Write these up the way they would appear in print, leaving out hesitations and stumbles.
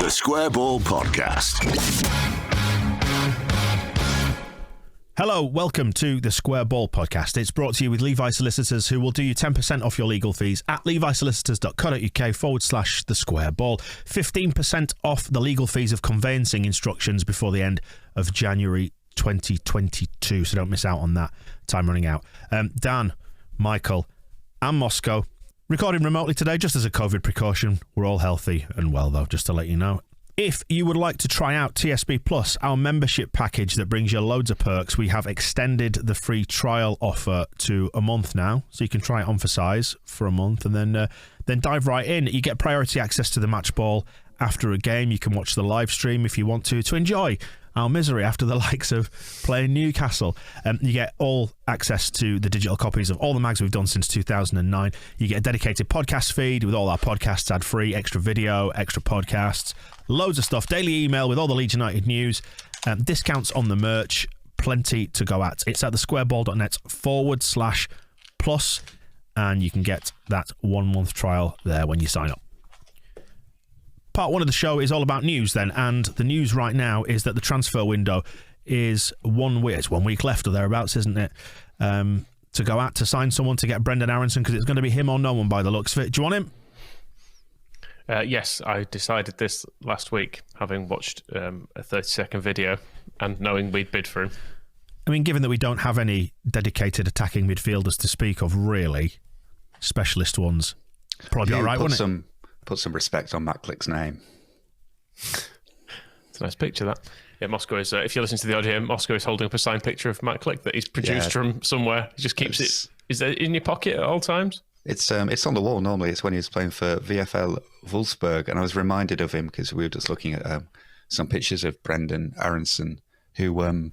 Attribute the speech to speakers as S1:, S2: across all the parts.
S1: The Square Ball Podcast.
S2: Hello, welcome to the Square Ball Podcast. It's brought to you with Levi Solicitors, who will do you 10% off your legal fees at levisolicitors.co.uk/the Square Ball. 15% off the legal fees of conveyancing instructions before the end of January 2022, so don't miss out on that. Time running out. Dan, Michael, and Moscow recording remotely today just as a COVID precaution. We're all healthy and well, though, just to let you know. If you would like to try out TSB Plus, our membership package that brings you loads of perks, we have extended the free trial offer to a month now, so you can try it on for size for a month and then dive right in. You get priority access to the match ball after a game. You can watch the live stream if you want to enjoy our misery after the likes of playing Newcastle. You get all access to the digital copies of all the mags we've done since 2009. You get a dedicated podcast feed with all our podcasts ad-free, extra video, extra podcasts, loads of stuff, daily email with all the Leeds United news, discounts on the merch, plenty to go at. It's at thesquareball.net/plus, and you can get that 1 month trial there when you sign up. Part one of the show is all about news then, and the news right now is that the transfer window is 1 week. It's 1 week left or thereabouts, isn't it? To go out to sign someone to get Brenden Aaronson, because it's going to be him or no one by the looks of it. Do you want him?
S3: Yes, I decided this last week, having watched a 30-second video and knowing we'd bid for him.
S2: I mean, given that we don't have any dedicated attacking midfielders to speak of, really, specialist ones, probably be all right, wouldn't it?
S4: Put some respect on Matt Click's name.
S3: It's a nice picture, that. Yeah, Moscow is, if you listen to the audio, Moscow is holding up a signed picture of Matt Click that he's produced from somewhere. He just keeps it. Is it in your pocket at all times? It's
S4: on the wall normally. It's when he was playing for VfL Wolfsburg, and I was reminded of him because we were just looking at some pictures of Brenden Aaronson, who I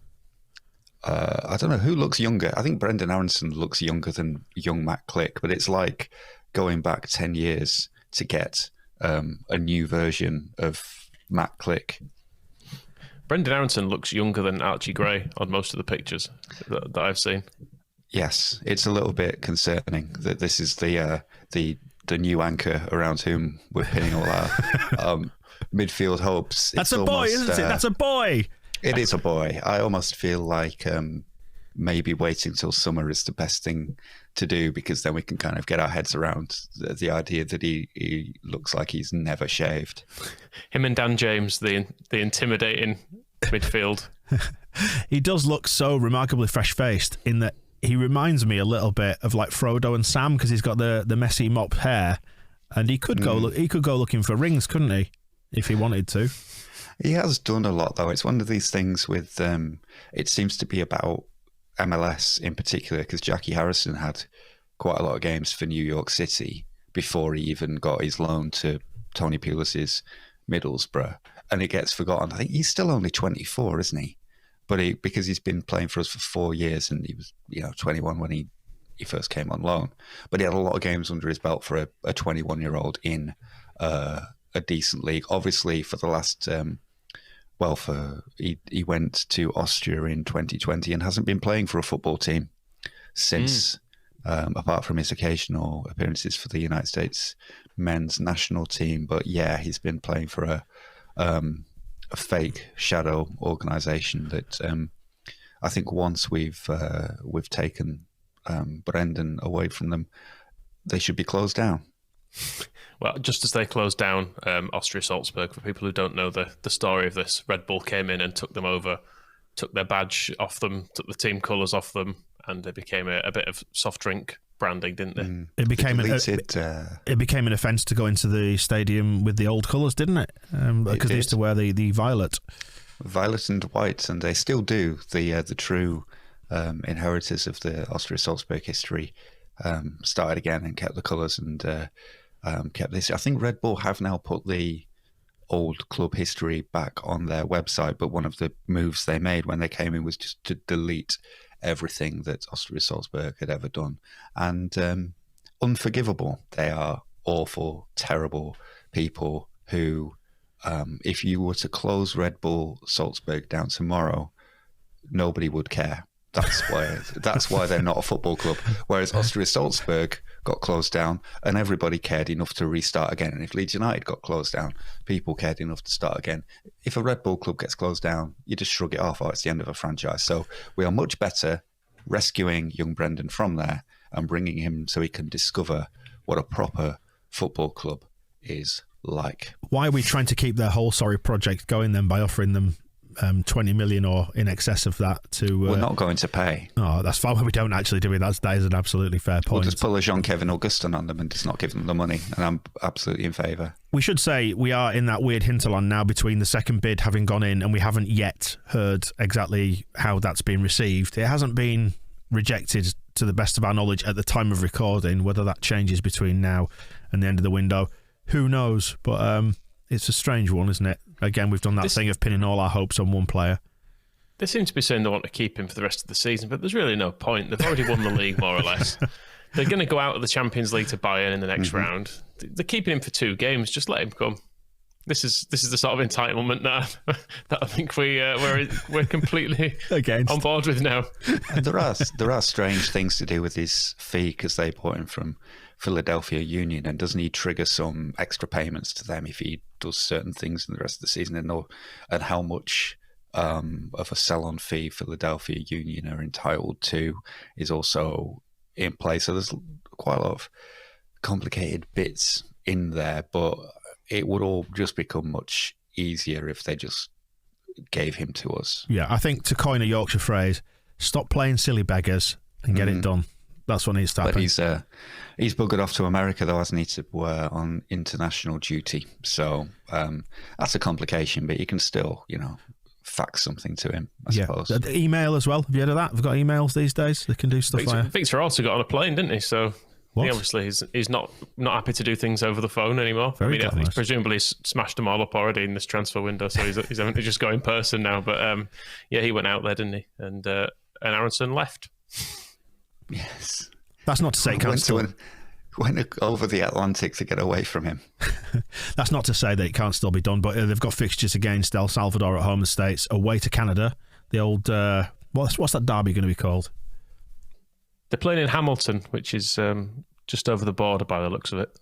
S4: don't know who looks younger. I think Brenden Aaronson looks younger than young Matt Click, but it's like going back 10 years to get a new version of Matt Click.
S3: Brenden Aaronson looks younger than Archie Gray on most of the pictures that I've seen.
S4: Yes, it's a little bit concerning that this is the new anchor around whom we're pinning all our midfield hopes.
S2: That's a boy, isn't it? That's a boy.
S4: It is a boy. I almost feel like maybe waiting till summer is the best thing to do, because then we can kind of get our heads around the idea that he looks like he's never shaved.
S3: Him and Dan James, the intimidating midfield.
S2: He does look so remarkably fresh-faced in that he reminds me a little bit of like Frodo and Sam, because he's got the messy mop hair, and he could go looking for rings, couldn't he, if he wanted to?
S4: He has done a lot, though. It's one of these things with it seems to be about MLS in particular, because Jackie Harrison had quite a lot of games for New York City before he even got his loan to Tony Pulis's Middlesbrough, and it gets forgotten. I think he's still only 24, isn't he? But because he's been playing for us for 4 years, and he was 21 when he first came on loan, but he had a lot of games under his belt for a 21-year-old in a decent league. Obviously, for the last he went to Austria in 2020 and hasn't been playing for a football team since, apart from his occasional appearances for the United States men's national team. But yeah, he's been playing for a fake shadow organisation that I think once we've taken Brenden away from them, they should be closed down.
S3: Well, just as they closed down Austria Salzburg, for people who don't know the story of this, Red Bull came in and took them over, took their badge off them, took the team colours off them, and it became a bit of soft drink branding, didn't it?
S2: It became an offence to go into the stadium with the old colours, didn't it? Because they used to wear the violet
S4: and white, and they still do. The true inheritors of the Austria Salzburg history started again and kept the colours and kept this. I think Red Bull have now put the old club history back on their website, but one of the moves they made when they came in was just to delete everything that Austria Salzburg had ever done. And unforgivable. They are awful, terrible people who, if you were to close Red Bull Salzburg down tomorrow, nobody would care. That's why they're not a football club. Whereas Austria Salzburg got closed down, and everybody cared enough to restart again. And if Leeds United got closed down, people cared enough to start again. If a Red Bull club gets closed down, you just shrug it off. Oh, it's the end of a franchise. So we are much better rescuing young Brenden from there and bringing him so he can discover what a proper football club is like.
S2: Why are we trying to keep their whole project going then by offering them 20 million or in excess of that to...
S4: We're not going to pay.
S2: Oh, that's fine. We don't actually do it. That is an absolutely fair point.
S4: We'll just pull a Jean-Kevin Augustin on them and just not give them the money, and I'm absolutely in favour.
S2: We should say we are in that weird hinterland now between the second bid having gone in and we haven't yet heard exactly how that's been received. It hasn't been rejected to the best of our knowledge at the time of recording. Whether that changes between now and the end of the window, who knows? But it's a strange one, isn't it? Again, we've done that thing of pinning all our hopes on one player.
S3: They seem to be saying they want to keep him for the rest of the season, but there's really no point. They've already won the league, more or less. They're going to go out of the Champions League to Bayern in the next round. They're keeping him for 2 games. Just let him come. This is the sort of entitlement that I think we're completely
S2: against,
S3: on board with now.
S4: And there are strange things to do with his fee because they bought him from Philadelphia Union, and doesn't he trigger some extra payments to them if he does certain things in the rest of the season, and how much of a sell-on fee Philadelphia Union are entitled to is also in play. So there's quite a lot of complicated bits in there, but it would all just become much easier if they just gave him to us.
S2: Yeah, I think, to coin a Yorkshire phrase, stop playing silly beggars and get it done. That's what needs to happen.
S4: But he's buggered off to America, though, hasn't he, to on international duty. So that's a complication, but you can still, fax something to him, I suppose.
S2: Email as well. Have you heard of that? We've got emails these days. They can do stuff like that.
S3: Victor also got on a plane, didn't he? So he obviously he's not happy to do things over the phone anymore. He's presumably smashed them all up already in this transfer window, so he's having to just go in person now. But he went out there, didn't he? And Aaronson left.
S4: Yes.
S2: That's not to say it can't still...
S4: Went over the Atlantic to get away from him.
S2: That's not to say that it can't still be done, but they've got fixtures against El Salvador at home in the States, away to Canada. The old... what's that derby going to be called?
S3: They're playing in Hamilton, which is just over the border by the looks of it.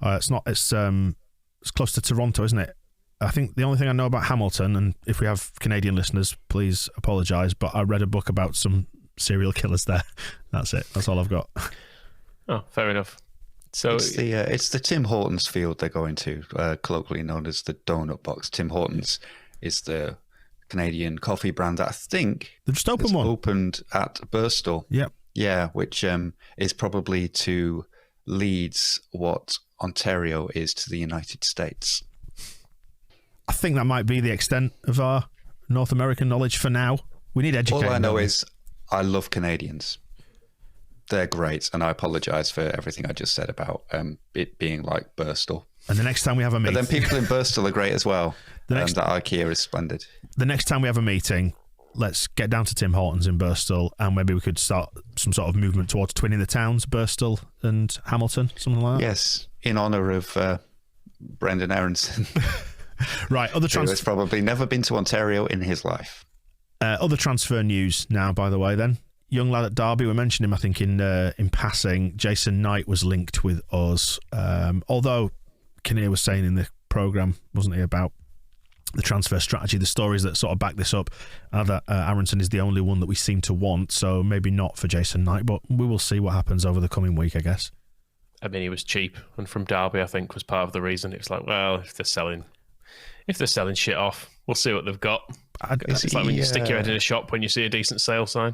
S2: It's not. It's close to Toronto, isn't it? I think the only thing I know about Hamilton, and if we have Canadian listeners, please apologise, but I read a book about some serial killers there. That's it. That's all I've got.
S3: Oh, fair enough. So
S4: it's the Tim Hortons field they're going to, colloquially known as the Donut Box. Tim Hortons is the Canadian coffee brand that I think
S2: they've just opened
S4: at Birstall.
S2: Yep.
S4: Yeah, which is probably to Leeds what Ontario is to the United States.
S2: I think that might be the extent of our North American knowledge for now. We need education.
S4: All I know is I love Canadians. They're great, and I apologise for everything I just said about it being like Birstall.
S2: And the next time we have a meeting...
S4: But then people in Birstall are great as well. That IKEA is splendid.
S2: The next time we have a meeting, let's get down to Tim Hortons in Birstall, and maybe we could start some sort of movement towards twinning the towns, Birstall and Hamilton, something like that.
S4: Yes, in honour of Brenden Aaronson.
S2: Right, other
S4: who has probably never been to Ontario in his life.
S2: Other transfer news now, by the way, then. Young lad at Derby, we mentioned him, I think, in passing. Jason Knight was linked with us. Although Kinnear was saying in the programme, wasn't he, about the transfer strategy, the stories that sort of back this up, that Aaronson is the only one that we seem to want, so maybe not for Jason Knight, but we will see what happens over the coming week, I guess.
S3: I mean, he was cheap, and from Derby, I think, was part of the reason. It was like, well, if they're selling shit off, we'll see what they've got. It's like when you stick your head in a shop when you see a decent sale sign.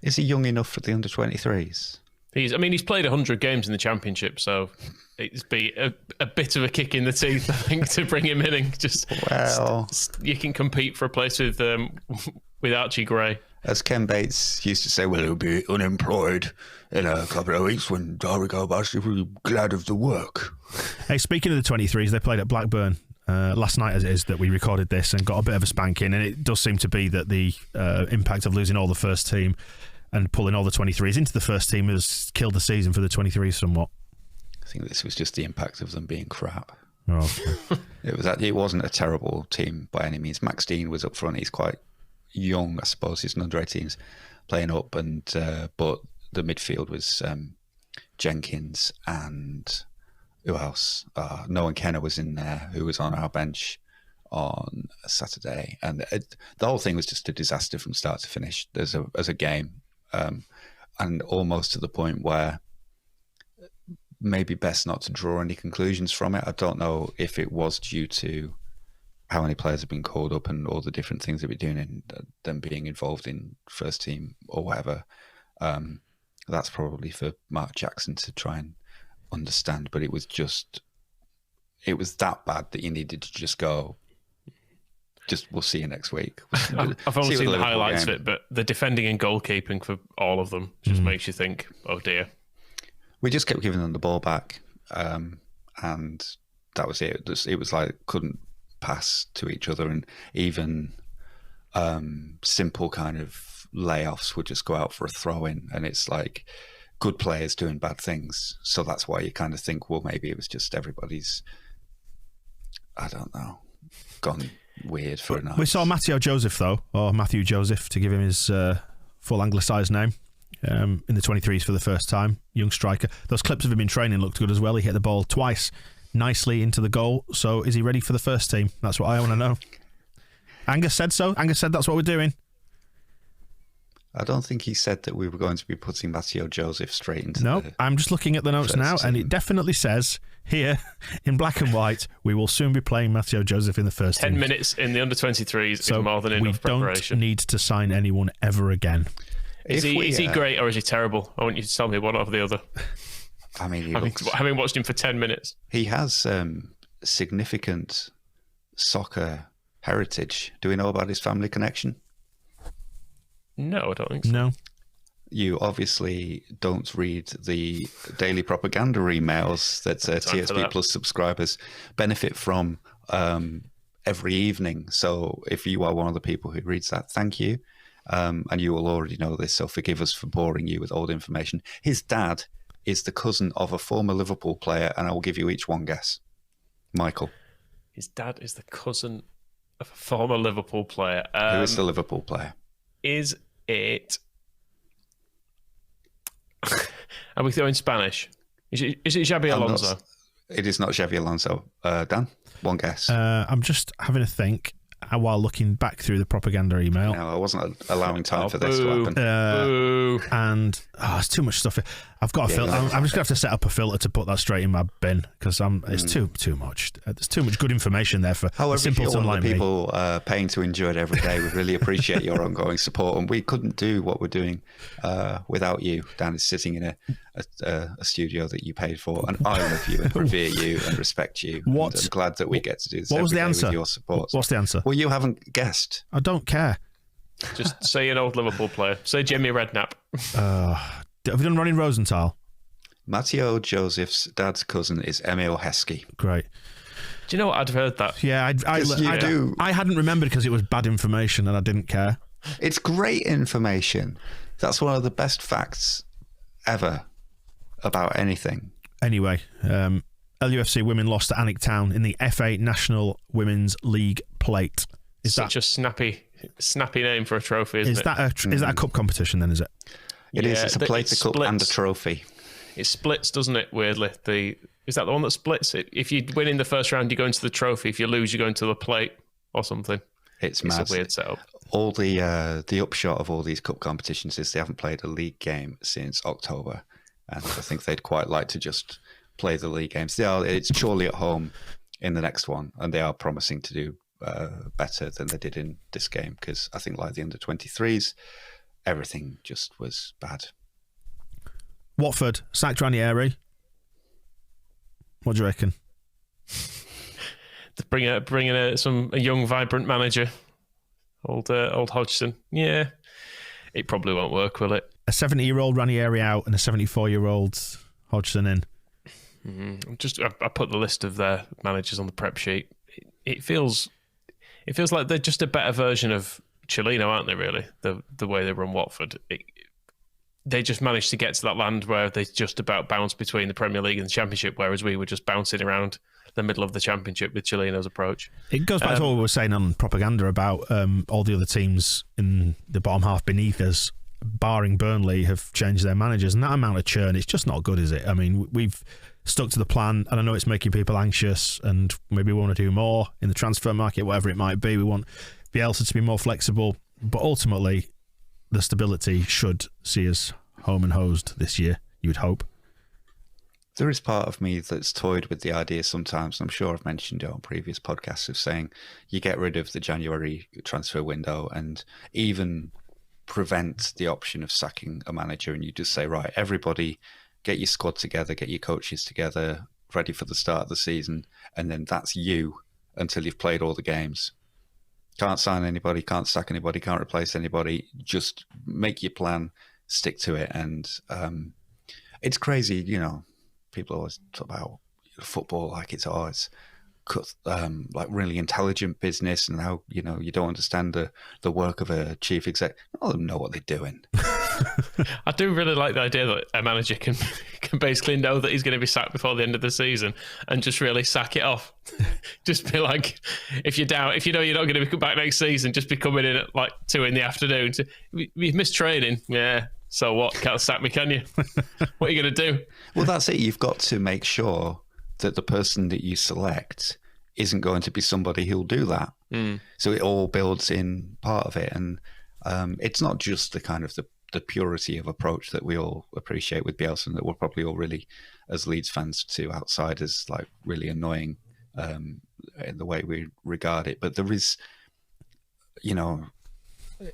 S4: Is he young enough for the under-23s?
S3: He's played 100 games in the Championship, so it'd be a bit of a kick in the teeth, I think, to bring him in and you can compete for a place with Archie Gray.
S4: As Ken Bates used to say, well, he'll be unemployed in a couple of weeks when Derby go bust. He'll be glad of the work.
S2: Hey, speaking of the 23s, they played at Blackburn last night, as it is, that we recorded this, and got a bit of a spanking, and it does seem to be that the impact of losing all the first team and pulling all the 23s into the first team has killed the season for the 23s somewhat.
S4: I think this was just the impact of them being crap.
S2: Oh.
S4: It wasn't a terrible team by any means. Max Dean was up front. young, I suppose. It's an under-18s playing up, and but the midfield was Jenkins and who else? Noah Kenner was in there, who was on our bench on Saturday, and the whole thing was just a disaster from start to finish as a game, and almost to the point where maybe best not to draw any conclusions from it. I don't know if it was due to how many players have been called up and all the different things they've been doing and them being involved in first team or whatever. That's probably for Mark Jackson to try and understand, but it was that bad that you needed to just go, we'll see you next week.
S3: I've only seen the highlights of it, but the defending and goalkeeping for all of them just makes you think, oh dear.
S4: We just kept giving them the ball back, and that was it. It was like couldn't pass to each other, and even simple kind of layoffs would just go out for a throw-in, and it's like good players doing bad things. So that's why you kind of think, well, maybe it was just everybody's, I don't know, gone weird for a night.
S2: We saw Matthew Joseph, to give him his full anglicised name, in the 23s for the first time, young striker. Those clips of him in training looked good as well. He hit the ball twice nicely into the goal. So is he ready for the first team? That's what I want to know. Angus said so. Angus said that's what we're doing.
S4: I don't think he said that we were going to be putting Mateo Joseph straight into the
S2: I'm just looking at the notes now, and it definitely says here in black and white, we will soon be playing Mateo Joseph in the first
S3: 10
S2: team.
S3: minutes in the under-23s is more than enough preparation.
S2: We don't need to sign anyone ever again.
S3: Is he great or is he terrible? I want you to tell me one or the other.
S4: I mean,
S3: having watched him for 10 minutes.
S4: He has significant soccer heritage. Do we know about his family connection?
S3: No, I don't think so.
S2: No.
S4: You obviously don't read the daily propaganda emails that TSB Plus subscribers benefit from every evening. So if you are one of the people who reads that, thank you. And you will already know this, so forgive us for boring you with old information. His dad is the cousin of a former Liverpool player, and I will give you each one guess. Michael.
S3: His dad is the cousin of a former Liverpool player.
S4: Who is the Liverpool player?
S3: Is it... Are we throwing Spanish? Is it Xabi Alonso?
S4: It is not Xabi Alonso. Dan, one guess.
S2: I'm just having a think while looking back through the propaganda email.
S4: No, I wasn't allowing time for this to happen.
S2: And it's too much stuff. I've got a filter. I'm just going to have to set up a filter to put that straight in my bin because it's too much. There's too much good information there for a simpleton like me.
S4: People paying to enjoy it every day. We really appreciate your ongoing support, and we couldn't do what we're doing without you. Dan is sitting in a studio that you paid for, and I love you and revere you and respect you. And I'm glad that we get to do this.
S2: What was the answer?
S4: With your support.
S2: What's the answer?
S4: Well, you haven't guessed.
S2: I don't care.
S3: Just say an old Liverpool player. Say Jimmy Redknapp.
S2: Have you done Ronnie Rosenthal?
S4: Matteo Joseph's dad's cousin is Emil Heskey.
S2: Great.
S3: Do you know what? I'd heard that.
S2: Yeah, I hadn't remembered because it was bad information and I didn't care.
S4: It's great information. That's one of the best facts ever about anything.
S2: Anyway, LUFC women lost to Alnwick Town in the FA National Women's League Plate.
S3: Such a snappy name for a trophy, isn't it?
S2: Is that a cup competition then, is it?
S4: It is. It's a plate, a cup and a trophy.
S3: It splits, doesn't it, weirdly? Is that the one that splits it? If you win in the first round, you go into the trophy. If you lose, you go into the plate or something.
S4: It's mad.
S3: A weird setup.
S4: All the upshot of all these cup competitions is they haven't played a league game since October. And I think they'd quite like to just play the league games. It's surely at home in the next one, and they are promising to do better than they did in this game because I think like the under-23s, everything just was bad.
S2: Watford sacked Ranieri. What do you reckon?
S3: Bring in a young, vibrant manager, old Hodgson. Yeah, it probably won't work, will it?
S2: A 70-year-old Ranieri out and a 74-year-old Hodgson in.
S3: I put the list of their managers on the prep sheet. It feels like they're just a better version of Cellino, aren't they? Really, the way they run Watford. They just managed to get to that land where they just about bounce between the Premier League and the Championship, whereas we were just bouncing around the middle of the Championship with Chilino's approach.
S2: It goes back to what we were saying on propaganda about all the other teams in the bottom half beneath us, barring Burnley, have changed their managers, and that amount of churn, it's just not good, is it? I mean, we've stuck to the plan, and I know it's making people anxious, and maybe we want to do more in the transfer market, whatever it might be. We want Bielsa to be more flexible, but ultimately the stability should see us home and hosed this year, you would hope.
S4: There is part of me that's toyed with the idea sometimes, and I'm sure I've mentioned it on previous podcasts, of saying you get rid of the January transfer window and even prevent the option of sacking a manager, and you just say, right, everybody get your squad together, get your coaches together, ready for the start of the season, and then that's you until you've played all the games. Can't sign anybody, can't sack anybody, can't replace anybody. Just make your plan, stick to it. And it's crazy, you know, people always talk about football like it's like really intelligent business, and how, you know, you don't understand the work of a chief exec. None of them know what they're doing.
S3: I do really like the idea that a manager can basically know that he's going to be sacked before the end of the season and just really sack it off. Just be like, if you're down, if you know you're not going to be back next season, just be coming in at like 2 PM. You've missed training. Yeah. So what? Can't sack me, can you? What are you going to do?
S4: Well, that's it. You've got to make sure that the person that you select isn't going to be somebody who'll do that. So it all builds in part of it. And it's not just the kind of the purity of approach that we all appreciate with Bielsa, and that we're probably all really, as Leeds fans to outsiders, like really annoying in the way we regard it. But there is, you know,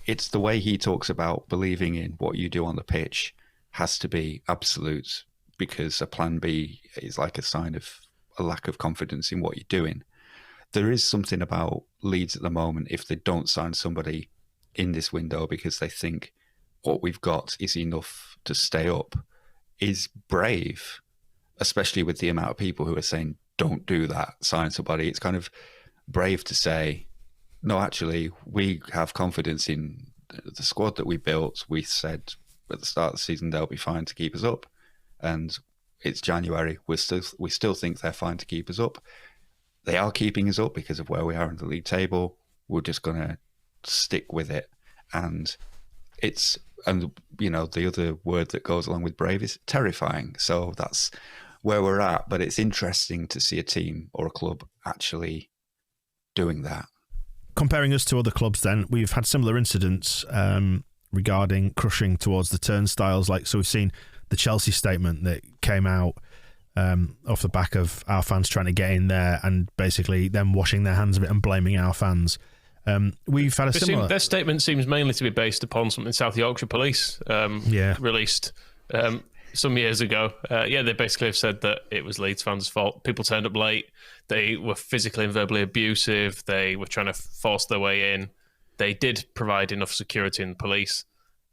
S4: it's the way he talks about believing in what you do on the pitch has to be absolute, because a plan B is like a sign of a lack of confidence in what you're doing. There is something about Leeds at the moment, if they don't sign somebody in this window because they think what we've got is enough to stay up, is brave, especially with the amount of people who are saying, don't do that, sign somebody. It's kind of brave to say, no, actually, we have confidence in the squad that we built. We said at the start of the season they'll be fine to keep us up, and it's January. We still think they're fine to keep us up. They are keeping us up because of where we are in the league table. We're just going to stick with it. And you know, the other word that goes along with brave is terrifying. So that's where we're at. But it's interesting to see a team or a club actually doing that.
S2: Comparing us to other clubs then, we've had similar incidents regarding crushing towards the turnstiles. So we've seen the Chelsea statement that came out off the back of our fans trying to get in there and basically them washing their hands of it and blaming our fans. We've had a similar...
S3: Their statement seems mainly to be based upon something South Yorkshire Police released some years ago. They basically have said that it was Leeds fans' fault. People turned up late. They were physically and verbally abusive. They were trying to force their way in. They did provide enough security and police,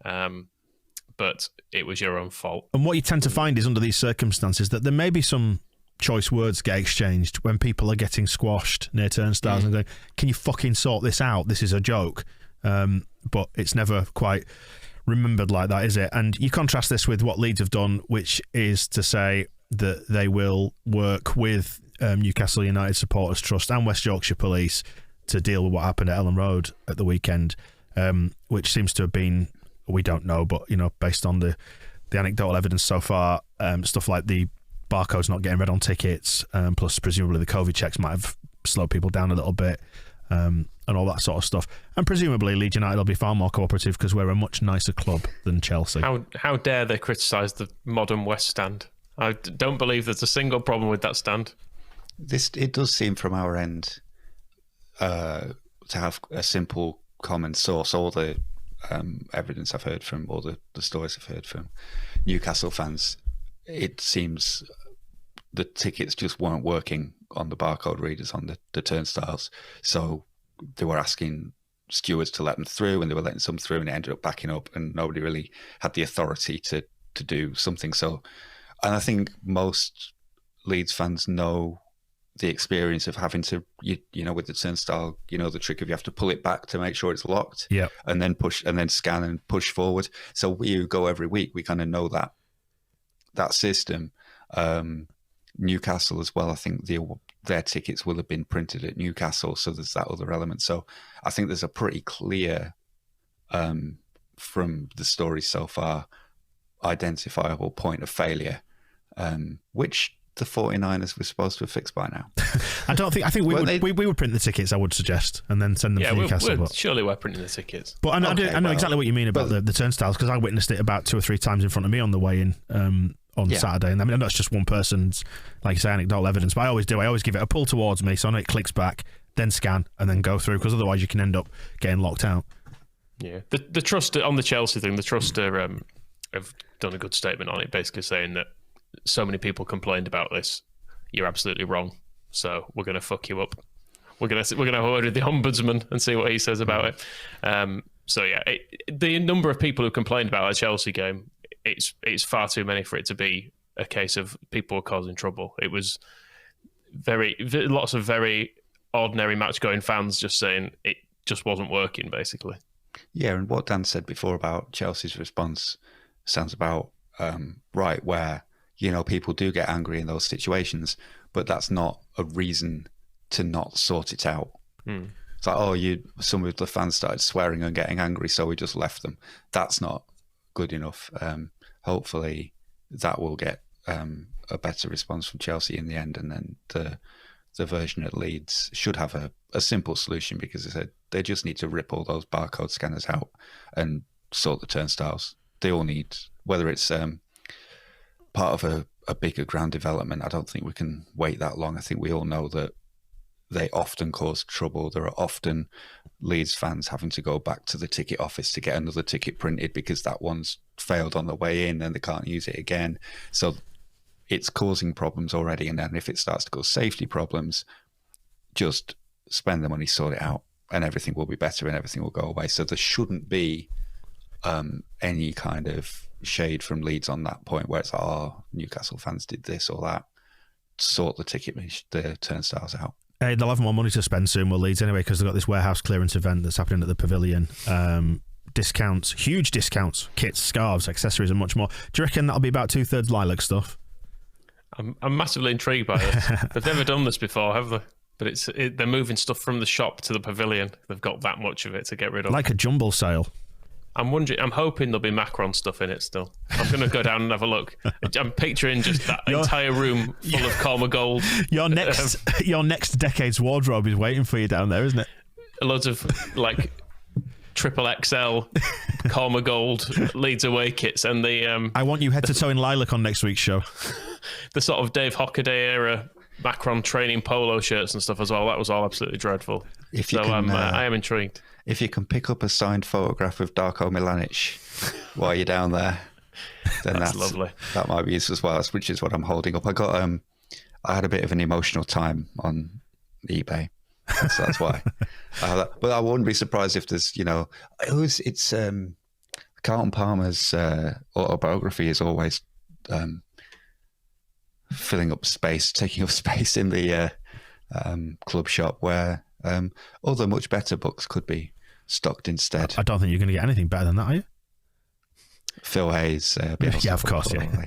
S3: but it was your own fault.
S2: And what you tend to find is under these circumstances that there may be some choice words get exchanged when people are getting squashed near turnstiles and going, can you fucking sort this out? This is a joke. But it's never quite remembered like that, is it? And you contrast this with what Leeds have done, which is to say that they will work with Newcastle United Supporters Trust and West Yorkshire Police to deal with what happened at Ellen Road at the weekend, which seems to have been, we don't know, but you know, based on the anecdotal evidence so far, stuff like the barcodes not getting read on tickets, plus presumably the COVID checks might have slowed people down a little bit, and all that sort of stuff. And presumably Leeds United will be far more cooperative because we're a much nicer club than Chelsea.
S3: How dare they criticise the modern West Stand? I don't believe there's a single problem with that stand.
S4: It does seem from our end to have a simple common source. All the evidence I've heard from, all the stories I've heard from Newcastle fans, it seems the tickets just weren't working on the barcode readers on the turnstiles. So they were asking stewards to let them through, and they were letting some through, and it ended up backing up, and nobody really had the authority to do something. So, and I think most Leeds fans know the experience of having to, you know, with the turnstile, you know, the trick of you have to pull it back to make sure it's locked, and then push, and then scan and push forward. So we who go every week, we kind of know that system. Newcastle as well, I think their tickets will have been printed at Newcastle, so there's that other element. So I think there's a pretty clear, from the story so far, identifiable point of failure, which the 49ers were supposed to have fixed by now.
S2: I think we would print the tickets, I would suggest, and then send them to Newcastle.
S3: Surely we're printing the tickets.
S2: But I know exactly what you mean about the turnstiles, because I witnessed it about 2 or 3 times in front of me on the way in on Saturday. And I mean, I know it's just one person's, like you say, anecdotal evidence, but I always do. I always give it a pull towards me, so I know it clicks back, then scan, and then go through, because otherwise you can end up getting locked out. Yeah.
S3: The trust on the Chelsea thing, the trust have done a good statement on it, basically saying that so many people complained about this. You're absolutely wrong. So we're going to fuck you up. We're going to have a word with the ombudsman and see what he says about it. The number of people who complained about a Chelsea game, it's far too many for it to be a case of people causing trouble. It was lots of very ordinary match-going fans just saying it just wasn't working, basically.
S4: Yeah, and what Dan said before about Chelsea's response sounds about right, where people do get angry in those situations, but that's not a reason to not sort it out. It's like, some of the fans started swearing and getting angry, so we just left them. That's not good enough. Hopefully that will get a better response from Chelsea in the end, and then the version at Leeds should have a simple solution, because they just need to rip all those barcode scanners out and sort the turnstiles. They all need, whether it's part of a bigger ground development, I don't think we can wait that long. I think we all know that they often cause trouble. There are often Leeds fans having to go back to the ticket office to get another ticket printed because that one's failed on the way in and they can't use it again. So it's causing problems already. And then if it starts to cause safety problems, just spend the money, sort it out, and everything will be better and everything will go away. So there shouldn't be any kind of shade from Leeds on that point where it's Newcastle fans did this or that. Sort the turnstiles out.
S2: They'll have more money to spend soon, will Leeds, anyway, because they've got this warehouse clearance event that's happening at the Pavilion. Discounts, huge discounts, kits, scarves, accessories, and much more. Do you reckon that'll be about 2/3 lilac stuff?
S3: I'm massively intrigued by this. They've never done this before, have they? But they're moving stuff from the shop to the Pavilion. They've got that much of it to get rid of.
S2: Like a jumble sale.
S3: I'm hoping there'll be Macron stuff in it still. I'm going to go down and have a look. I'm picturing just that entire room full of Calmer Gold.
S2: Your next decade's wardrobe is waiting for you down there, isn't it?
S3: Loads of triple XL Calmer Gold Leeds away kits, and the
S2: I want you head to toe in lilac on next week's show.
S3: The sort of Dave Hockaday era Macron training polo shirts and stuff as well. That was all absolutely dreadful. I am intrigued.
S4: If you can pick up a signed photograph of Darko Milanic while you're down there, then that's lovely. That might be useful as well, which is what I'm holding up. I had a bit of an emotional time on eBay, so that's why. But I wouldn't be surprised if there's, it's Carlton Palmer's autobiography is always taking up space in the club shop, where other much better books could be stocked instead.
S2: I don't think you're going to get anything better than that, are you?
S4: Phil Hayes.
S2: Yeah, of course. Yeah.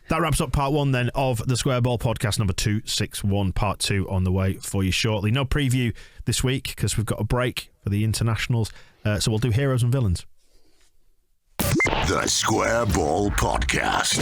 S2: That wraps up part 1 then of the Square Ball podcast number 261. Part 2 on the way for you shortly. No preview this week because we've got a break for the internationals. So we'll do heroes and villains.
S1: The Square Ball podcast.